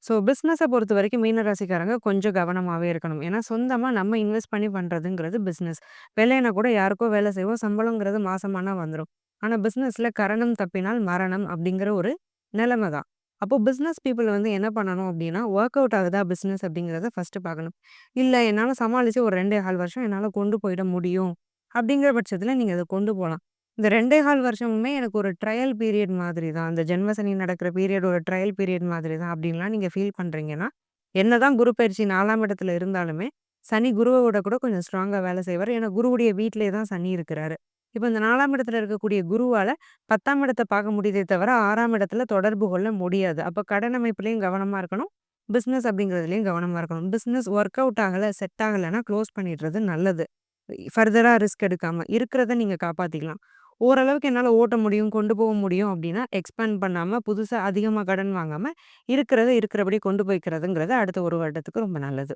So பிசினஸ பொறுத்தவரைக்கும் மீன ராசிக்காரங்க கொஞ்சம் கவனமாவே இருக்கணும். ஏன்னா சொந்தமா நம்ம இன்வெஸ்ட் பண்ணி பண்றதுங்கிறது பிசினஸ். வேலைனா கூட யாருக்கோ வேலை செய்வோம். சம்பளங்கிறது மாசமானா வந்துரும். ஆனா பிசினஸ்ல கரணம் தப்பினால் மரணம் அப்படிங்கிற ஒரு நிலைமை தான். அப்போ பிசினஸ் பீப்பிள் வந்து என்ன பண்ணணும் அப்படின்னா, வொர்க் அவுட் ஆகுதா பிசினஸ் அப்படிங்கிறத ஃபர்ஸ்ட்டு பார்க்கணும். இல்ல என்னால சமாளிச்சு ஒரு 2 1/2 வருஷம் என்னால கொண்டு போயிட முடியும். அப்படிங்கிற பட்சத்தில நீங்க அத கொண்டு போலாம். இந்த 2 1/2 வருஷமுமே எனக்கு ஒரு ட்ரையல் பீரியட் மாதிரி தான். அந்த ஜென்மசனி நடக்கிற பீரியட் ஒரு ட்ரையல் பீரியட் மாதிரி தான் அப்படின்லாம் நீங்க ஃபீல் பண்றீங்கன்னா, என்னதான் குரு பயிற்சி 4ஆம் இடத்துல இருந்தாலுமே, சனி குருவோட கூட கொஞ்சம் ஸ்ட்ராங்கா வேலை செய்வாரு. ஏன்னா குருவுடைய வீட்டிலேயே தான் சனி இருக்கிறாரு. இப்ப இந்த 4ஆம் இடத்துல இருக்கக்கூடிய குருவால 10ஆம் இடத்த பார்க்க முடியுதே தவிர, 6ஆம் இடத்துல தொடர்பு கொள்ள முடியாது. அப்ப கடன் அமைப்புலயும் கவனமா இருக்கணும். பிசினஸ் அப்படிங்கிறதுலயும் கவனமா இருக்கணும். பிசினஸ் வொர்க் அவுட் ஆகல, செட் ஆகலன்னா க்ளோஸ் பண்ணிடுறது நல்லது. ஃபர்தரா ரிஸ்க் எடுக்காம. இருக்கிறத நீங்க காப்பாத்திக்கலாம். ஓரளவுக்கு என்னால ஓட்ட முடியும், கொண்டு போக முடியும் அப்டின்னா, எக்ஸ்பேண்ட் பண்ணாம, புதுசா அதிகமா கடன் வாங்காம, இருக்கிறத இருக்கிறபடி கொண்டு போய்க்கிறதுங்கிறது அடுத்த 1 வருடத்துக்கு ரொம்ப நல்லது.